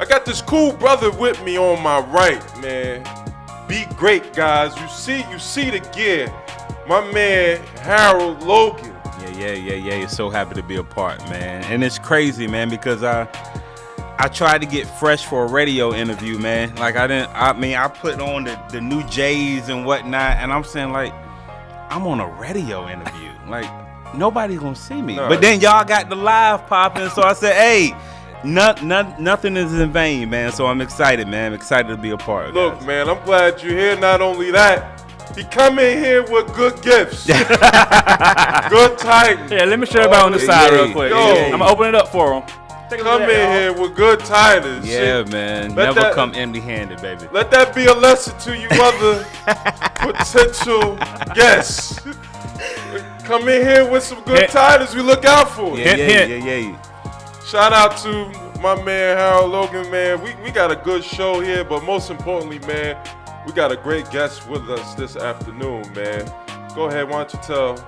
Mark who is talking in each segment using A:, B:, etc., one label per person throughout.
A: I got this cool brother with me on my right, man. Be great, guys. You see the gear. My man, Harold Logan.
B: Yeah. So happy to be a part, man. And it's crazy, man, because I tried to get fresh for a radio interview, man. Like I put on the new J's and whatnot, and I'm saying, like, I'm on a radio interview. Like, nobody's gonna see me.
A: No.
B: But then y'all got the live popping, so I said, hey, nothing is in vain, man. So I'm excited, man. I'm excited to be a part of it.
A: Look, man, I'm glad you're here. Not only that, he come in here with good gifts. Good tidings.
C: Yeah, let me show everybody on the side real quick.
A: Yo.
C: I'm gonna open it up for him.
A: Come in here with good tidings.
B: Yeah,
A: Shit.
B: man.
A: Let
B: Never
A: that-
B: come empty-handed, baby.
A: Let that be a lesson to you other potential guests. Come in here with some good tidings we look out for.
B: Yeah.
A: Shout out to my man Harold Logan, man. We got a good show here, but most importantly, man, we got a great guest with us this afternoon, man. Go ahead, why don't you tell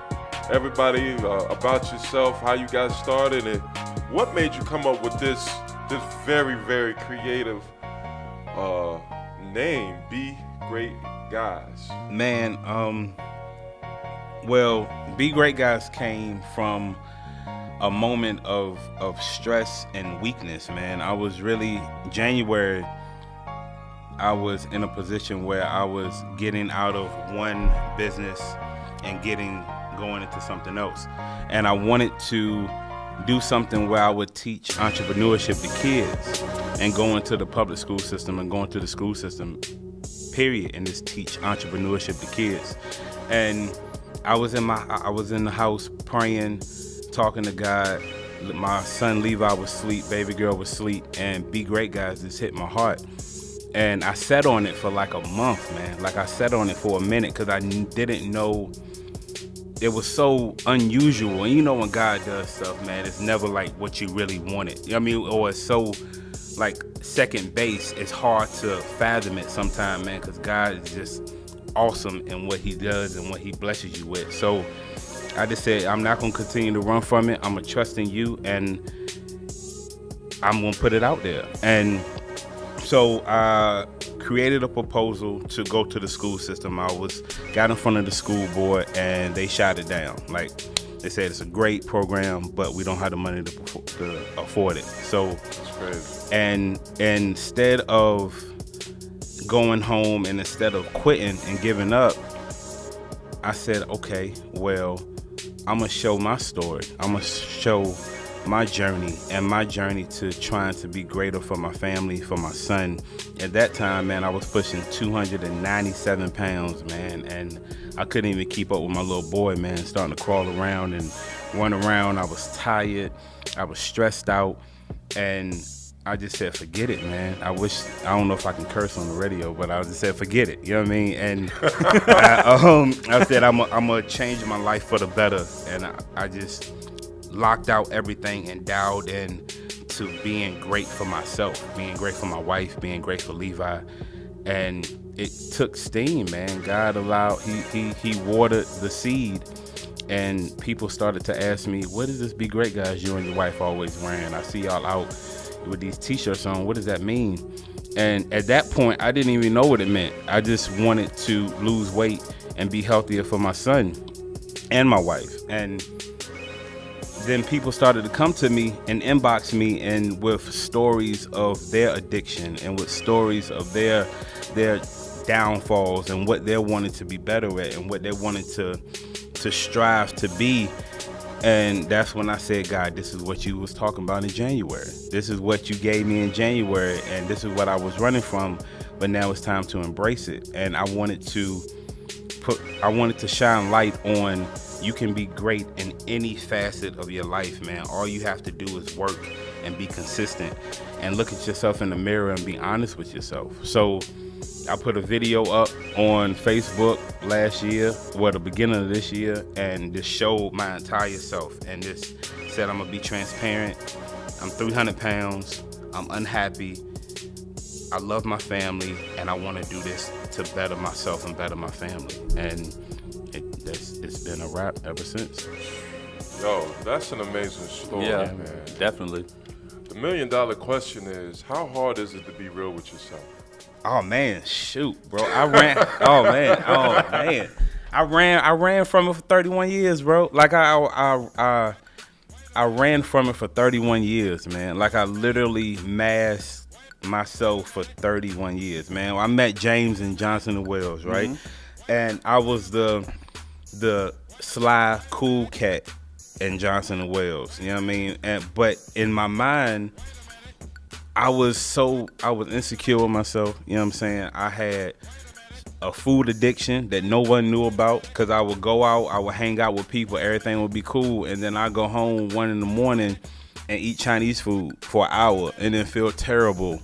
A: everybody about yourself, how you got started, and what made you come up with this very, very creative name, Be Great Guys.
B: Man, well, Be Great Guys came from a moment of stress and weakness, man. I was really, January, I was in a position where I was getting out of one business and going into something else. And I wanted to do something where I would teach entrepreneurship to kids and go into the public school system and go into the school system, period, and just teach entrepreneurship to kids. And I was in the house praying, talking to God. My son Levi was asleep, baby girl was asleep, and Be Great Guys just hit my heart. And I sat on it for like a month, man. Like I sat on it for a minute because I didn't know. It was so unusual. And you know when God does stuff, man, it's never like what you really wanted. You know what I mean? Or it's so like second base. It's hard to fathom it sometimes, man, because God is just awesome in what he does and what he blesses you with. So I just said, I'm not going to continue to run from it. I'm going to trust in you, and I'm going to put it out there. And so I created a proposal to go to the school system. Got in front of the school board, and they shot it down. Like, they said it's a great program, but we don't have the money to afford it. So,
A: That's crazy.
B: and instead of going home and instead of quitting and giving up, I said, okay, well, I'm going to show my story. I'm going to show my journey to trying to be greater for my family, for my son. At that time, man, I was pushing 297 pounds, man, and I couldn't even keep up with my little boy, man, starting to crawl around and run around. I was tired. I was stressed out, and I just said, forget it, man. I don't know if I can curse on the radio, but I just said, forget it. You know what I mean? And I said, I'm going to change my life for the better. And I just locked out everything and dialed in to being great for myself, being great for my wife, being great for Levi. And it took steam, man. God allowed, he watered the seed. And people started to ask me, what is this Be Great Guys you and your wife always wearing? I see y'all out with these t-shirts on. What does that mean? And at that point, I didn't even know what it meant. I just wanted to lose weight and be healthier for my son and my wife. And then people started to come to me and inbox me and with stories of their addiction and with stories of their downfalls and what they wanted to be better at and what they wanted to strive to be. And that's when I said, God, this is what you was talking about in January. This is what you gave me in January, and this is what I was running from, but now it's time to embrace it. And I wanted to shine light on, you can be great in any facet of your life, man. All you have to do is work and be consistent and look at yourself in the mirror and be honest with yourself. So I put a video up on Facebook last year, the beginning of this year, and just showed my entire self and just said I'm gonna be transparent. I'm 300 pounds, I'm unhappy, I love my family, and I wanna do this to better myself and better my family. And it's been a wrap ever since.
A: Yo, that's an amazing story,
C: Yeah,
A: man.
C: definitely.
A: The $1 million question is, how hard is it to be real with yourself?
B: Oh man, shoot, bro. I ran. I ran from it for 31 years, bro. Like I ran from it for 31 years, man. Like I literally masked myself for 31 years, man. I met James and Johnson and Wales, right? Mm-hmm. And I was the sly, cool cat in Johnson and Wales. You know what I mean? But in my mind, I was insecure with myself. You know what I'm saying? I had a food addiction that no one knew about, because I would go out, I would hang out with people, everything would be cool, and then I go home 1 a.m. and eat Chinese food for an hour and then feel terrible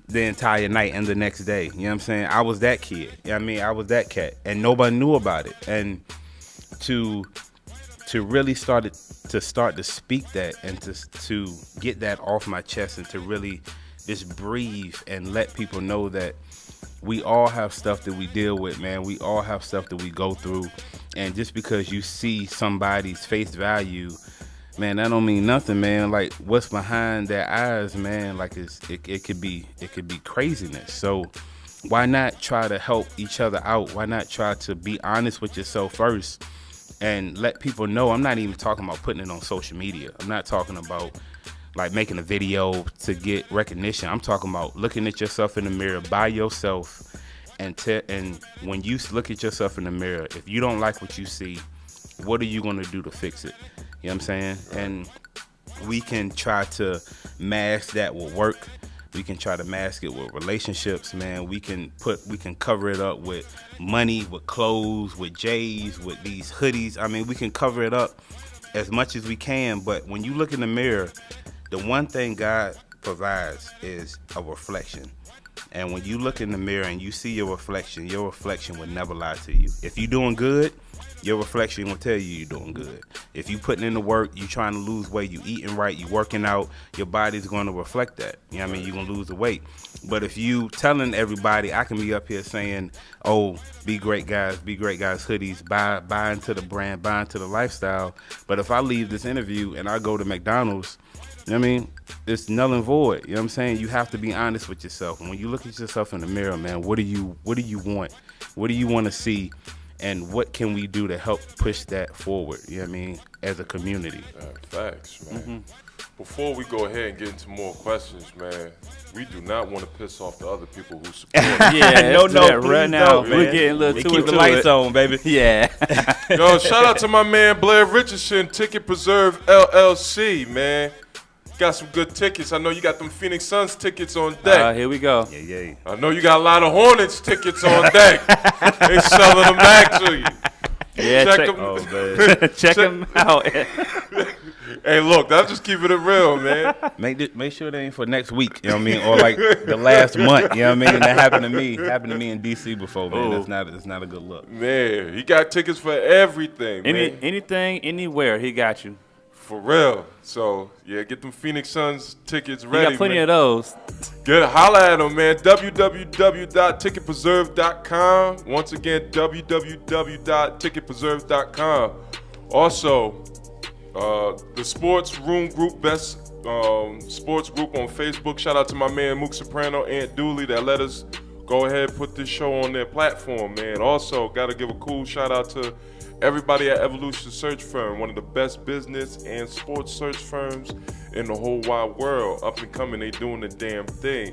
B: the entire night and the next day. You know what I'm saying? I was that kid. You know what I mean? I was that cat, and nobody knew about it. And to really start to speak that and to get that off my chest and to really just breathe and let people know that we all have stuff that we deal with, man. We all have stuff that we go through. And just because you see somebody's face value, man, that don't mean nothing, man. Like, what's behind their eyes, man, like it could be craziness. So why not try to help each other out? Why not try to be honest with yourself first and let people know? I'm not even talking about putting it on social media. I'm not talking about like making a video to get recognition. I'm talking about looking at yourself in the mirror by yourself and when you look at yourself in the mirror, if you don't like what you see, what are you going to do to fix it? You know what I'm saying? And we can try to mask that with work. We can try to mask it with relationships, man. We can cover it up with money, with clothes, with J's, with these hoodies. I mean, we can cover it up as much as we can. But when you look in the mirror, the one thing God provides is a reflection. And when you look in the mirror and you see your reflection will never lie to you. If you're doing good, your reflection will tell you you're doing good. If you putting in the work, you trying to lose weight, you eating right, you working out, your body's going to reflect that. You know what I mean? You're going to lose the weight. But if you telling everybody, I can be up here saying, oh, be great guys hoodies, buy into the brand, buy into the lifestyle. But if I leave this interview and I go to McDonald's, you know what I mean? It's null and void. You know what I'm saying? You have to be honest with yourself. And when you look at yourself in the mirror, man, what do you want? What do you want to see? And what can we do to help push that forward? You know what I mean? As a community.
A: Facts, man. Mm-hmm. Before we go ahead and get into more questions, man, we do not want to piss off the other people who support us.
C: Yeah,
B: no,
C: right now. We're getting a little too
B: keep the lights on, baby.
C: Yeah.
A: Yo, shout out to my man Blair Richardson, Ticket Preserve LLC, man. Got some good tickets. I know you got them Phoenix Suns tickets on deck.
C: Here we go.
B: Yeah.
A: I know you got a lot of Hornets tickets on deck. They selling them back to you.
C: Yeah,
A: check them.
B: Oh, man.
C: check them out.
A: Hey, look, I'm just keeping it real, man.
B: Make sure they ain't for next week. You know what I mean? Or like the last month. You know what I mean? That happened to me. Happened to me in DC before, man. That's not a good look.
A: Man, he got tickets for everything, man.
C: Anything, anywhere, he got you.
A: For real. So, yeah, get them Phoenix Suns tickets ready,
C: You got plenty of those.
A: Holla at them, man. www.ticketpreserve.com. Once again, www.ticketpreserve.com. Also, the Sports Room Group, best sports group on Facebook. Shout out to my man Mook Soprano, Aunt Dooley, that let us go ahead and put this show on their platform, man. Also, got to give a cool shout out to everybody at Evolution Search Firm, one of the best business and sports search firms in the whole wide world. Up and coming, they doing the damn thing.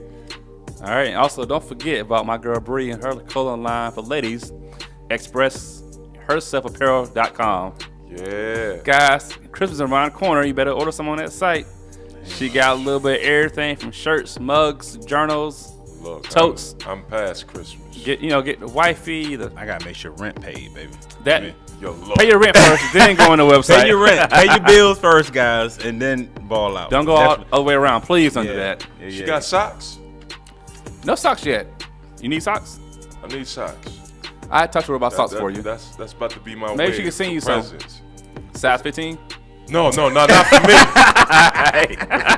C: All right. Also, don't forget about my girl Bree and her clothing line for ladies, expressherselfapparel.com.
A: Yeah.
C: Guys, Christmas is around the corner. You better order some on that site. She got a little bit of everything from shirts, mugs, journals,
A: Look,
C: totes.
A: I'm past Christmas.
C: Get the wifey.
B: I gotta make sure rent paid, baby.
A: Yo, look.
C: Pay your rent first, then go on the website.
B: Pay your rent. Pay your bills first, guys, and then ball out.
C: Don't go all the way around. Please don't do that.
B: Yeah,
A: She got socks?
C: No socks yet. You need socks?
A: I need socks.
C: I talked to her about socks for you.
A: That's about to be my
C: Maybe
A: way
C: she can send
A: to
C: you some.
A: presents.
C: Size 15?
A: No, not for me.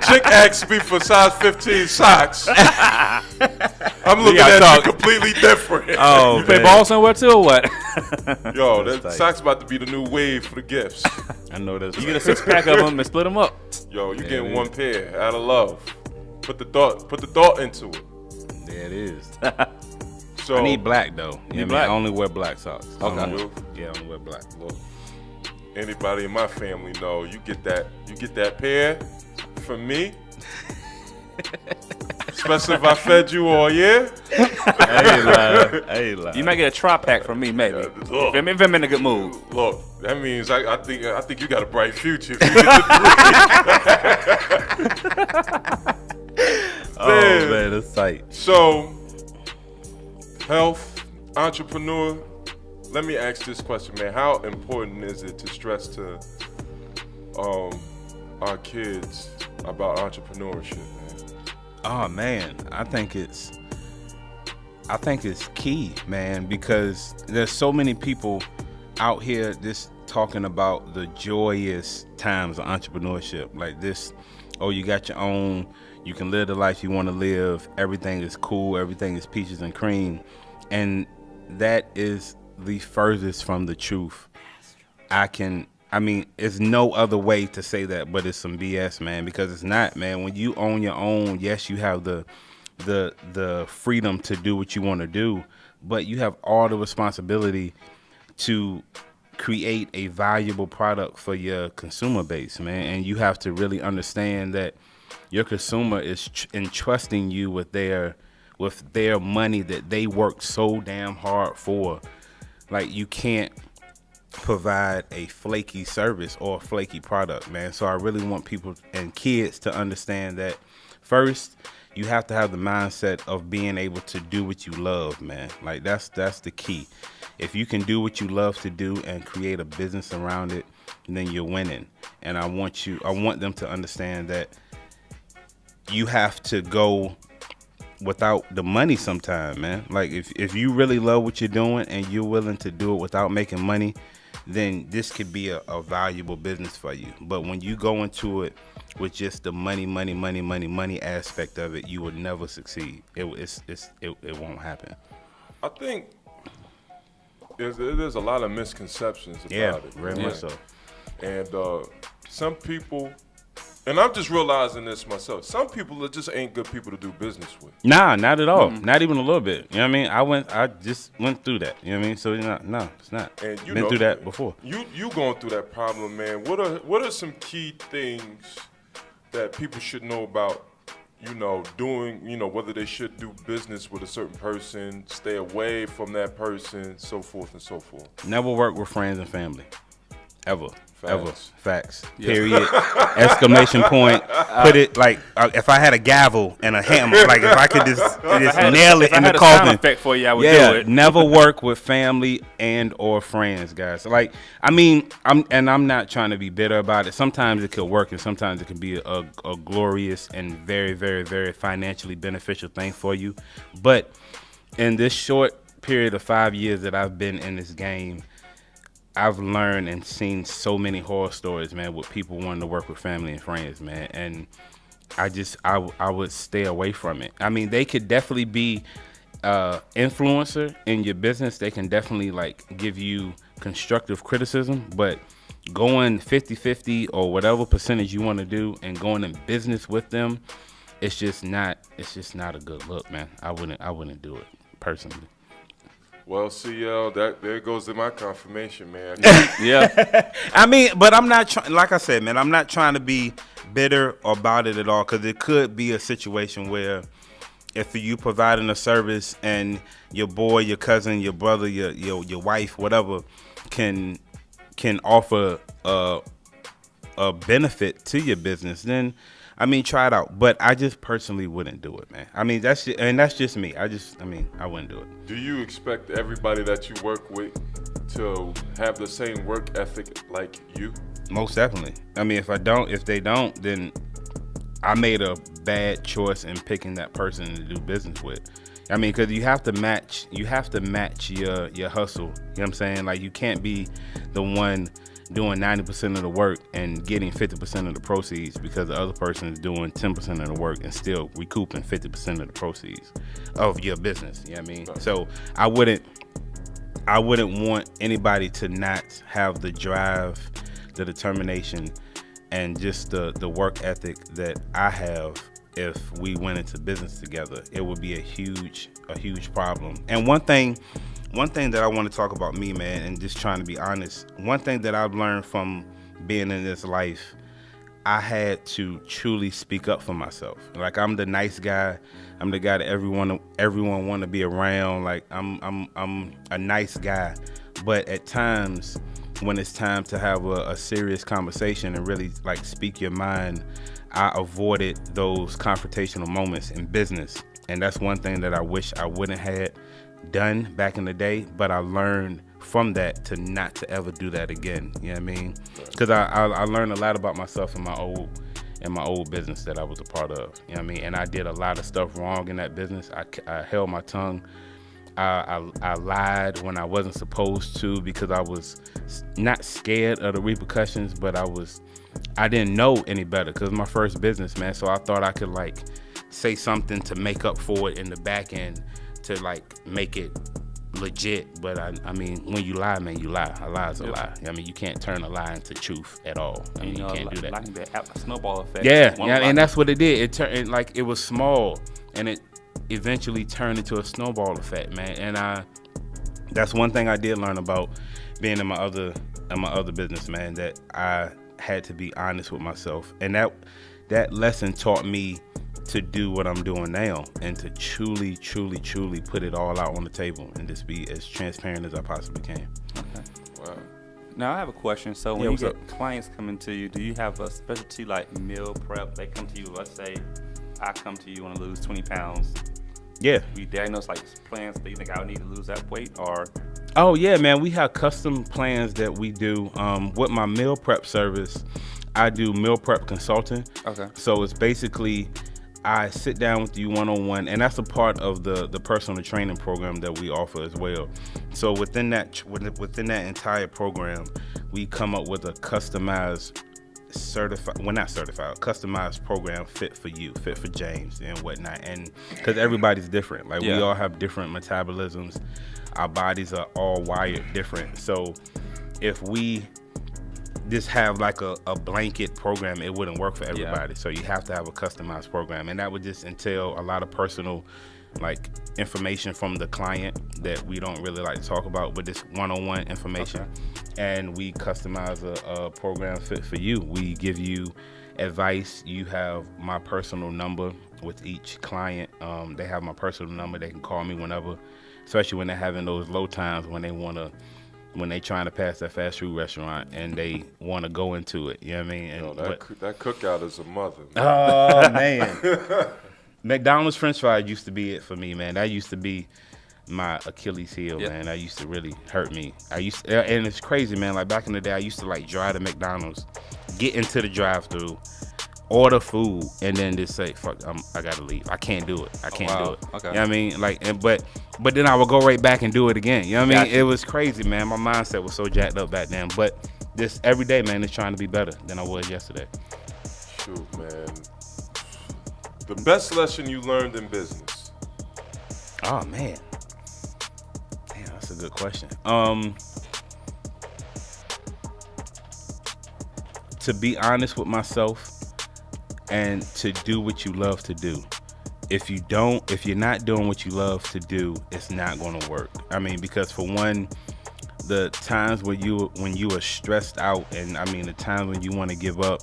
A: Chick asked me for size 15 socks. I'm looking at you completely different.
B: Oh,
C: You play ball somewhere too, or what?
A: Yo, that socks about to be the new wave for the gifts.
B: I know that's
C: You get a 6-pack of them and split them up.
A: Yo, you getting one pair out of love. Put the thought into it.
B: There it is.
A: So
B: I need black though. You know
C: black?
B: I only wear black socks.
C: Okay.
B: I only wear black.
A: Look, anybody in my family know you get that pair from me. Especially if I fed you all year.
B: I ain't lying.
C: You might get a tri-pack from me, maybe.
A: Look.
C: If I'm in a good mood.
A: Look, that means I think you got a bright future. If you get the
B: Oh man, that's tight.
A: So, health, entrepreneur. Let me ask this question, man. How important is it to stress to our kids about entrepreneurship, man?
B: Oh man, I think it's key, man, because there's so many people out here just talking about the joyous times of entrepreneurship. Like this, oh, you got your own, you can live the life you want to live, everything is cool, everything is peaches and cream. And that is the furthest from the truth. It's no other way to say that, but it's some BS, man, because it's not, man. When you own your own, yes, you have the freedom to do what you want to do, but you have all the responsibility to create a valuable product for your consumer base, man. And you have to really understand that your consumer is entrusting you with their money that they work so damn hard for. Like, you can't provide a flaky service or a flaky product, man. So I really want people and kids to understand that first, you have to have the mindset of being able to do what you love, man. Like that's the key. If you can do what you love to do and create a business around it, then you're winning. And I want them to understand that you have to go without the money sometime, man. Like if you really love what you're doing and you're willing to do it without making money, then this could be a valuable business for you. But when you go into it with just the money aspect of it, you will never succeed. It won't happen.
A: I think there's a lot of misconceptions about it.
B: Very much so.
A: And some people, and I'm just realizing this myself, some people just ain't good people to do business with.
B: Nah, not at all. Not even a little bit. You know what I mean? I just went through that. You know what I mean? So no, it's not.
A: And you
B: been through that before.
A: You going through that problem, man. What are some key things that people should know about, doing, whether they should do business with a certain person, stay away from that person, so forth and so forth?
B: Never work with friends and family. Ever. Facts.
C: Yes.
B: Period. Exclamation point. Put it like if I had a gavel and a hammer, like if I could just nail it in the
C: If I had a
B: coffin.
C: sound effect for you, I would do it.
B: Never work with family and or friends, guys. Like, I'm not trying to be bitter about it. Sometimes it could work, and sometimes it can be a glorious and very, very, very financially beneficial thing for you. But in this short period of 5 years that I've been in this game, I've learned and seen so many horror stories, man, with people wanting to work with family and friends, man. And I would stay away from it. I mean, they could definitely be influencer in your business. They can definitely give you constructive criticism, but going 50-50 or whatever percentage you want to do and going in business with them, it's just not a good look, man. I wouldn't do it personally.
A: Well, CL, there goes to my confirmation, man.
C: Yeah.
B: But I'm not trying. Like I said, man, I'm not trying to be bitter about it at all, because it could be a situation where if you providing a service and your boy, your cousin, your brother, your wife, whatever, can offer a benefit to your business, then try it out. But I just personally wouldn't do it, man. That's just me. I wouldn't do it.
A: Do you expect everybody that you work with to have the same work ethic like you?
B: Most definitely. If they don't, then I made a bad choice in picking that person to do business with. Because you have to match your hustle. You know what I'm saying? Like, you can't be the one doing 90% of the work and getting 50% of the proceeds because the other person is doing 10% of the work and still recouping 50% of the proceeds of your business. You know what I mean?
A: Right.
B: So I wouldn't want anybody to not have the drive, the determination, and just the work ethic that I have. If we went into business together, it would be a huge problem. And one thing that I want to talk about me, man, and just trying to be honest, one thing that I've learned from being in this life, I had to truly speak up for myself. Like, I'm the nice guy. I'm the guy that everyone want to be around. Like, I'm a nice guy. But at times, when it's time to have a serious conversation and really like speak your mind, I avoided those confrontational moments in business. And that's one thing that I wish I wouldn't have done back in the day, but I learned from that to not to ever do that again. You know what I mean? Because I learned a lot about myself in my old business that I was a part of. You know what I mean? And I did a lot of stuff wrong in that business. I held my tongue. I lied when I wasn't supposed to because I was not scared of the repercussions, but I didn't know any better because my first business, man. So I thought I could like say something to make up for it in the back end to like make it legit. But I mean, when you lie, man, you lie. A lie is a lie. I mean, you can't turn a lie into truth at all. I mean, you can't do that.
C: Like a snowball effect.
B: Yeah, and that's what it did. It turned like it was small, and it eventually turned into a snowball effect, man. And that's one thing I did learn about being in my other business, man, that I had to be honest with myself. And that lesson taught me to do what I'm doing now and to truly put it all out on the table and just be as transparent as I possibly can.
C: Okay.
A: Wow.
C: Now I have a question. So when
B: Yeah,
C: you
B: what's
C: get
B: up?
C: clients coming to you, do you have a specialty like meal prep? They come to you, let's say I come to you, want to lose 20 pounds.
B: Yeah.
C: We diagnose like plans that you think I would need to lose that weight, or
B: Oh yeah, man. We have custom plans that we do. With my meal prep service, I do meal prep consulting.
C: Okay.
B: So it's basically I sit down with you one-on-one, and that's a part of the personal training program that we offer as well. So within that entire program, we come up with a customized customized program fit for you, fit for James and whatnot. And because everybody's different, like we all have different metabolisms, our bodies are all wired different. So if we just have like a blanket program, it wouldn't work for everybody. So you have to have a customized program, and that would just entail a lot of personal like information from the client that we don't really like to talk about, but this one-on-one information.
C: Okay.
B: And we customize a program fit for you. We give you advice. You have my personal number with each client. They have my personal number. They can call me whenever, especially when they're having those low times when they trying to pass that fast food restaurant and they want to go into it. You know what I mean? And,
A: That cookout is a mother.
B: oh, man. McDonald's French fries used to be it for me, man. That used to be my Achilles heel, man. That used to really hurt me. And it's crazy, man. Like back in the day, I used to like drive to McDonald's, get into the drive-thru, order food, and then just say, "Fuck, I gotta leave. I can't do it. I can't do it."
C: Okay.
B: You know what I mean? Like, but then I would go right back and do it again. You know what I mean?
C: Gotcha.
B: It was crazy, man. My mindset was so jacked up back then. But this every day, man, is trying to be better than I was yesterday.
A: Shoot, man. The best lesson you learned in business?
B: Oh man, damn, that's a good question. To be honest with myself and to do what you love to do. If you're not doing what you love to do, it's not going to work. I mean, because for one, the times when you are stressed out, and I mean the times when you want to give up,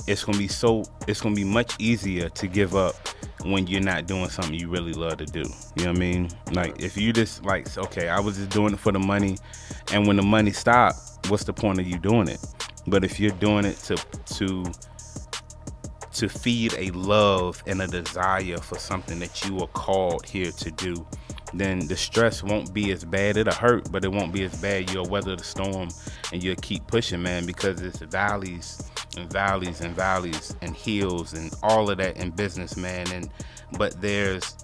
B: it's gonna be much easier to give up when you're not doing something you really love to do. You know what I mean? Like if you just like, okay, I was just doing it for the money, and when the money stopped, what's the point of you doing it? But if you're doing it to feed a love and a desire for something that you are called here to do, then the stress won't be as bad. It'll hurt, but it won't be as bad. You'll weather the storm and you'll keep pushing, man, because it's valleys and valleys and valleys and hills and all of that in business, man. But there's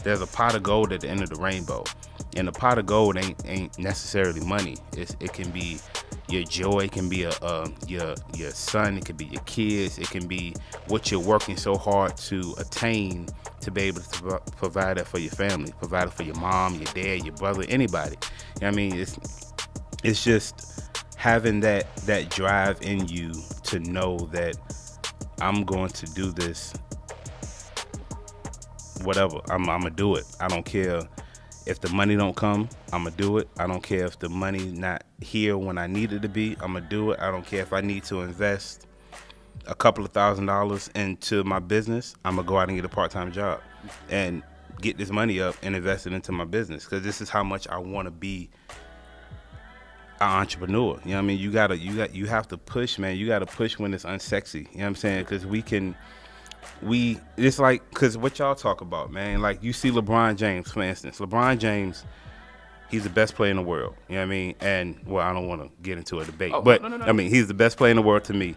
B: a pot of gold at the end of the rainbow, and the pot of gold ain't necessarily money. It can be your joy. It can be your son. It can be your kids. It can be what you're working so hard to attain to be able to provide that for your family, provide it for your mom, your dad, your brother, anybody. You know what I mean, it's just having that drive in you to know that I'm going to do this. Whatever, I'm gonna do it. I don't care if the money don't come, I'm gonna do it. I don't care if the money not here when I need it to be, I'm gonna do it. I don't care if I need to invest a couple of $1,000s into my business, I'm gonna go out and get a part-time job and get this money up and invest it into my business, because this is how much I want to be an entrepreneur. You know what I mean? You have to push, man. You got to push when it's unsexy. You know what I'm saying? Because it's like, because what y'all talk about, man, like you see LeBron James, for instance. LeBron James, he's the best player in the world. You know what I mean? And, well, I don't want to get into a debate. But, no. I mean, he's the best player in the world to me.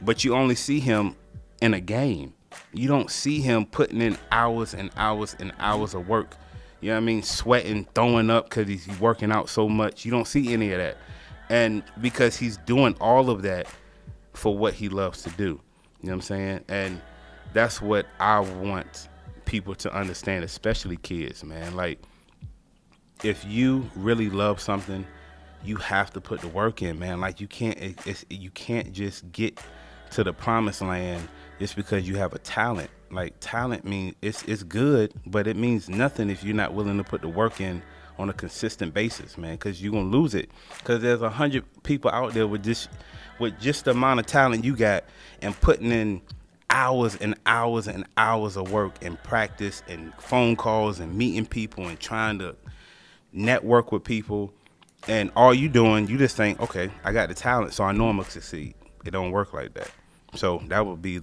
B: But you only see him in a game. You don't see him putting in hours and hours and hours of work. You know what I mean? Sweating, throwing up because he's working out so much. You don't see any of that. And because he's doing all of that for what he loves to do. You know what I'm saying? And that's what I want people to understand, especially kids, man. Like, if you really love something, you have to put the work in, man. Like, you can't just get to the promised land just because you have a talent. Like, talent means it's good, but it means nothing if you're not willing to put the work in on a consistent basis, man, because you're going to lose it. Because there's 100 people out there with just the amount of talent you got and putting in hours and hours and hours of work and practice and phone calls and meeting people and trying to network with people. And all you doing, you just think, okay, I got the talent, so I know I'm going to succeed. It don't work like that. So that would be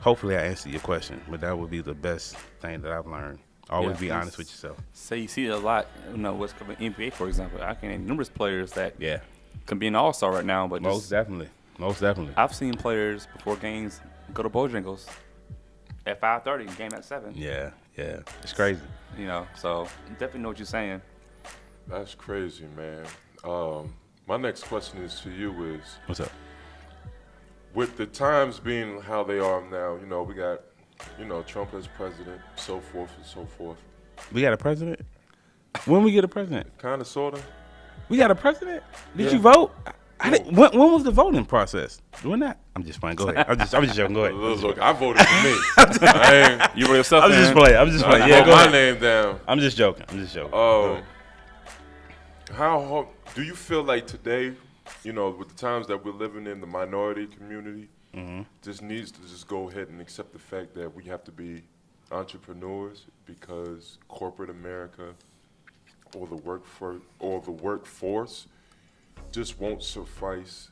B: hopefully I answered your question, but that would be the best thing that I've learned. Always be honest with yourself.
C: So you see a lot, what's coming NBA, for example. I can name numerous players that can be an all-star right now. But
B: Most definitely.
C: I've seen players before games go to Bojangles at 5:30, game at 7.
B: Yeah. It's crazy.
C: So definitely know what you're saying.
A: That's crazy, man. My next question is to you is,
B: what's up?
A: With the times being how they are now, we got, Trump as president, so forth and so forth.
B: We got a president? When we get a president?
A: Kind of, sort of.
B: We got a president? Did you vote? When was the voting process? Doing that? I'm just playing. Go ahead. I'm just joking. Go ahead.
A: Look, I voted for me.
C: You voted yourself?
B: I'm just playing.
A: Yeah, go my name down.
B: I'm just joking.
A: How do you feel like today, with the times that we're living in, the minority community just needs to just go ahead and accept the fact that we have to be entrepreneurs because corporate America or the workforce just won't suffice,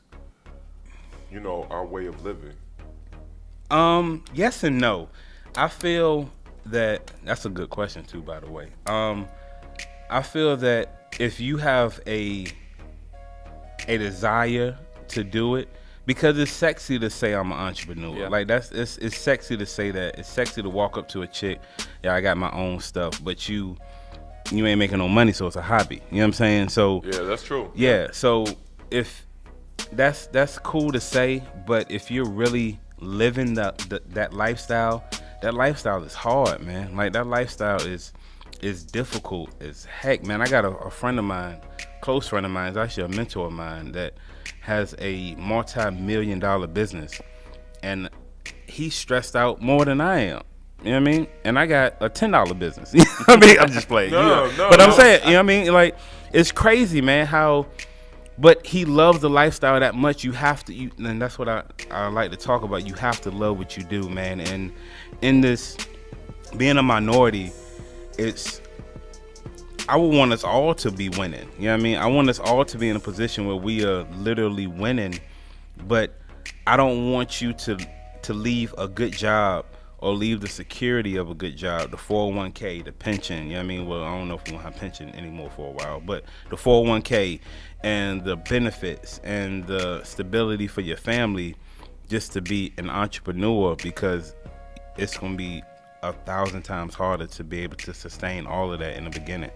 A: our way of living?
B: Yes and no. I feel that's a good question too, by the way. I feel that if you have a desire to do it, because it's sexy to say I'm an entrepreneur.
C: Yeah.
B: Like it's sexy to say that. It's sexy to walk up to a chick, I got my own stuff, but you ain't making no money, so it's a hobby. You know what I'm saying? So
A: yeah, that's true.
B: Yeah. So if that's cool to say, but if you're really living that lifestyle is hard, man. Like, that lifestyle is difficult as heck, man. I got a friend of mine, close friend of mine, is actually a mentor of mine that has a multi-million-dollar business, and he's stressed out more than I am. You know what I mean? And I got a $10 business. You know what I mean? I'm just playing. I'm saying, you know what I mean? Like, it's crazy, man, but he loves the lifestyle that much. You have to, and that's what I like to talk about. You have to love what you do, man. And in this, being a minority, I would want us all to be winning. You know what I mean? I want us all to be in a position where we are literally winning, but I don't want you to leave a good job or leave the security of a good job, the 401k, the pension, you know what I mean? Well, I don't know if we won't have pension anymore for a while, but the 401k and the benefits and the stability for your family just to be an entrepreneur, because it's going to be 1,000 times harder to be able to sustain all of that in the beginning.